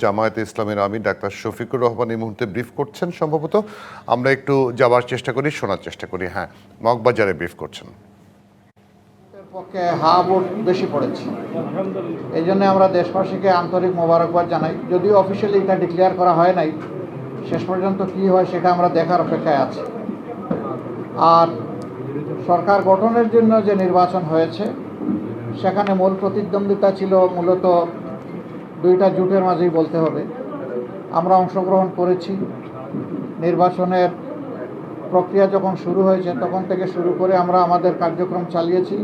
জামায়াতে ইসলামের আমির ডাক্তার শফিকুর রহমান এই মুহূর্তে ব্রিফ করছেন সম্ভবত। আমরা একটু যাওয়ার চেষ্টা করি, শোনার চেষ্টা করি। হ্যাঁ, মগবাজারে ব্রিফ করছেন। পক্ষে হা ভোট বেশি পড়েছে, এই জন্য আমরা দেশবাসীকে আন্তরিক মোবারকবাদ জানাই। যদিও অফিসিয়ালি এটা ডিক্লেয়ার করা হয় নাই, শেষ পর্যন্ত কি হয় সেটা আমরা দেখার অপেক্ষায় আছি। আর সরকার গঠনের জন্য যে নির্বাচন হয়েছে সেখানে মূল প্রতিদ্বন্দ্বিতা ছিল মূলত দুইটা জোটের মাঝেই বলতে হবে। আমরা অংশগ্রহণ করেছি। নির্বাচনের প্রক্রিয়া যখন শুরু হয়েছে তখন থেকে শুরু করে আমরা আমাদের কার্যক্রম চালিয়েছি।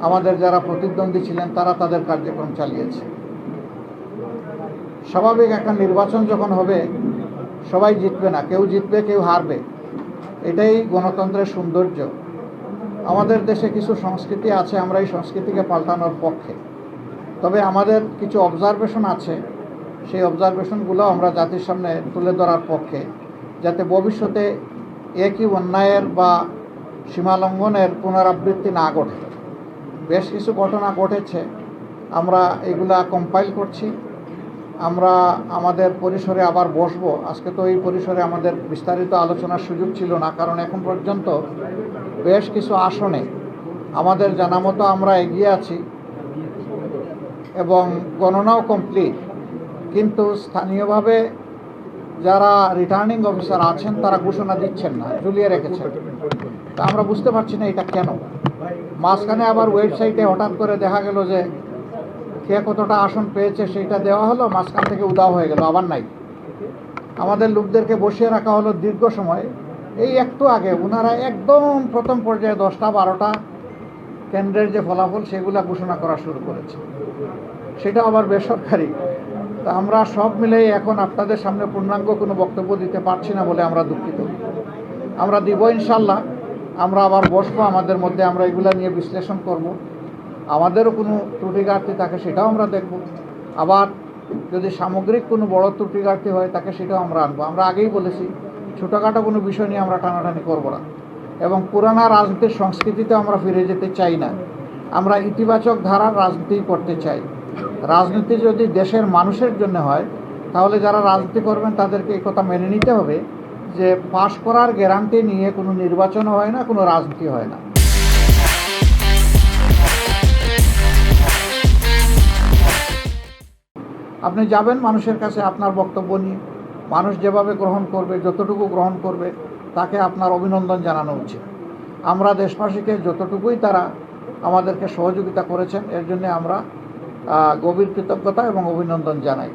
আমাদের যারা প্রতিদ্বন্দ্বী ছিলেন তারা তাদের কার্যক্রম চালিয়েছে। স্বাভাবিক একটা নির্বাচন যখন হবে সবাই জিতবে না, কেউ জিতবে কেউ হারবে, এটাই গণতন্ত্রের সৌন্দর্য। আমাদের দেশে কিছু সংস্কৃতি আছে, আমরা এই সংস্কৃতিকে পাল্টানোর পক্ষে। তবে আমাদের কিছু অবজারভেশন আছে, সেই অবজারভেশনগুলো আমরা জাতির সামনে তুলে ধরার পক্ষে, যাতে ভবিষ্যতে একই অন্যায়ের বা সীমালঙ্ঘনের পুনরাবৃত্তি না ঘটে। বেশ কিছু ঘটনা ঘটেছে, আমরা এগুলা কম্পাইল করছি। আমরা আমাদের পরিসরে আবার বসবো। আজকে তো এই পরিসরে আমাদের বিস্তারিত আলোচনার সুযোগ ছিল না, কারণ এখন পর্যন্ত বেশ কিছু আসনে আমাদের জানা মতো আমরা এগিয়ে আছি এবং গণনাও কমপ্লিট। কিন্তু স্থানীয়ভাবে যারা রিটার্নিং অফিসার আছেন তারা ঘোষণা দিচ্ছেন না, ঝুলিয়ে রেখেছেন। তা আমরা বুঝতে পারছি না এটা কেন। মাঝখানে আবার ওয়েবসাইটে হঠাৎ করে দেখা গেল যে কে কতটা আসন পেয়েছে সেইটা দেওয়া হলো, মাঝখান থেকে উদাও হয়ে গেল, আবার নাই। আমাদের লোকদেরকে বসিয়ে রাখা হলো দীর্ঘ সময়। এই একটু আগে ওনারা একদম প্রথম পর্যায়ে 10টা-12টা কেন্দ্রের যে ফলাফল সেগুলা ঘোষণা করা শুরু করেছে, সেটা আবার বেসরকারি। তা আমরা সব মিলেই এখন আপনাদের সামনে পূর্ণাঙ্গ কোনো বক্তব্য দিতে পারছি না বলে আমরা দুঃখিত। আমরা দিব ইনশাল্লাহ। আমরা আবার বসবো, আমাদের মধ্যে আমরা এগুলা নিয়ে বিশ্লেষণ করব। আমাদেরও কোনো ত্রুটি ঘাটতি থাকে সেটাও আমরা দেখব। আবার যদি সামগ্রিক কোনো বড় ত্রুটি ঘাটতি হয় তাকে সেটাও আমরা আনবো। আমরা আগেই বলেছি ছোটোখাটো কোনো বিষয় নিয়ে আমরা টানাটানি করব না এবং পুরানা রাজনীতির সংস্কৃতিতে আমরা ফিরে যেতে চাই না। আমরা ইতিবাচক ধারার রাজনীতি করতে চাই। রাজনীতি যদি দেশের মানুষের জন্য হয় তাহলে যারা রাজনীতি করবেন তাদেরকে এই কথা মেনে নিতে হবে যে পাশ করার গ্যারান্টি নিয়ে কোনো নির্বাচন হয় না, কোনো রাজনীতি হয় না। আপনি যাবেন মানুষের কাছে আপনার বক্তব্য নিয়ে, মানুষ যেভাবে গ্রহণ করবে, যতটুকু গ্রহণ করবে তাকে আপনার অভিনন্দন জানানো উচিত। আমরা দেশবাসীকে যতটুকুই তারা আমাদেরকে সহযোগিতা করেছেন এর জন্য আমরা গভীর কৃতজ্ঞতা এবং অভিনন্দন জানাই।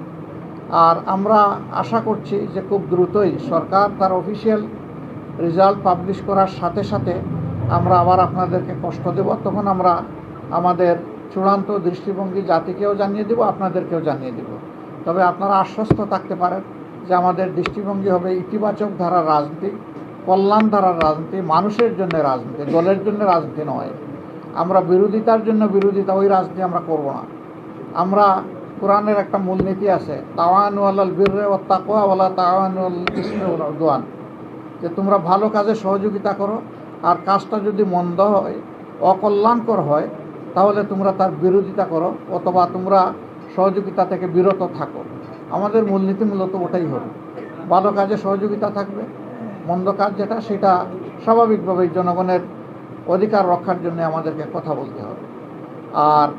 আর আমরা আশা করছি যে খুব দ্রুতই সরকার তার অফিসিয়াল রেজাল্ট পাবলিশ করার সাথে সাথে আমরা আবার আপনাদেরকে কষ্ট দেব। তখন আমরা আমাদের চূড়ান্ত দৃষ্টিভঙ্গি জাতিকেও জানিয়ে দেব, আপনাদেরকেও জানিয়ে দেব। তবে আপনারা আশ্বস্ত থাকতে পারেন যে আমাদের দৃষ্টিভঙ্গি হবে ইতিবাচক ধারার রাজনীতি, কল্যাণ ধারার রাজনীতি, মানুষের জন্য রাজনীতি, দলের জন্য রাজনীতি নয়। আমরা বিরোধিতার জন্য বিরোধিতা, ওই রাজনীতি আমরা করব না। আমরা কোরআনের একটা মূলনীতি আছে, তাওয়ানু আলাল বিররি ওয়াত তাকওয়া ওয়ালা তাওয়ানু আলাল ইসমি ওয়াল উদওয়ান, যে তোমরা ভালো কাজে সহযোগিতা করো, আর কাজটা যদি মন্দ হয়, অকল্যাণকর হয়, তাহলে তোমরা তার বিরোধিতা করো অথবা তোমরা সহযোগিতা থেকে বিরত থাকো। আমাদের মূলনীতি মূলত ওটাই হবে, ভালো কাজে সহযোগিতা থাকবে, মন্দ কাজ যেটা সেটা স্বাভাবিকভাবেই জনগণের অধিকার রক্ষার জন্য আমাদেরকে কথা বলতে হবে। আর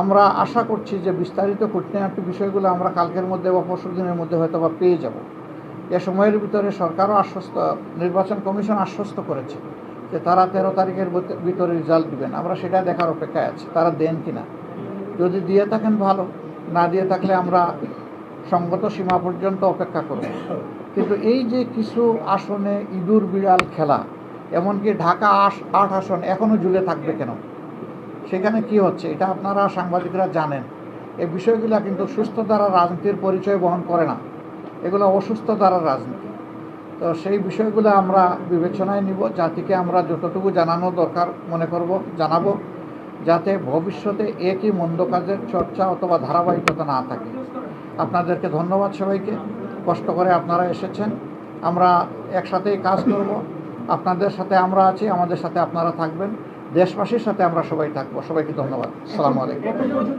আমরা আশা করছি যে বিস্তারিত খুঁটিনাটি বিষয়গুলো আমরা কালকের মধ্যে বা পরশু দিনের মধ্যে হয়তো বা পেয়ে যাব। এ সময়ের ভিতরে সরকারও নির্বাচন কমিশন আশ্বস্ত করেছে যে তারা 13 তারিখের ভিতরে রেজাল্ট দিবেন। আমরা সেটা দেখার অপেক্ষায় আছি, তারা দেন কিনা। যদি দিয়ে থাকেন ভালো, না দিয়ে থাকলে আমরা সঙ্গত সীমা পর্যন্ত অপেক্ষা করব। কিন্তু এই যে কিছু আসনে ইঁদুর বিড়াল খেলা, এমনকি ঢাকা 8 আসন এখনও ঝুলে থাকবে কেন, সেখানে কি হচ্ছে এটা আপনারা সাংবাদিকরা জানেন। এই বিষয়গুলো কিন্তু সুস্থ ধারার রাজনীতির পরিচয় বহন করে না, এগুলো অসুস্থ ধারার রাজনীতি। তো সেই বিষয়গুলো আমরা বিবেচনায় নিব, জাতিকে আমরা যতটুকু জানানো দরকার মনে করব জানাবো, যাতে ভবিষ্যতে একই মন্দ কাজের চর্চা অথবা ধারাবাহিকতা না থাকে। আপনাদেরকে ধন্যবাদ সবাইকে, কষ্ট করে আপনারা এসেছেন। আমরা একসাথেই কাজ করব, আপনাদের সাথে আমরা আছি, আমাদের সাথে আপনারা থাকবেন, দেশবাসীর সাথে আমরা সবাই থাকবো। সবাইকে ধন্যবাদ। আসসালামু আলাইকুম।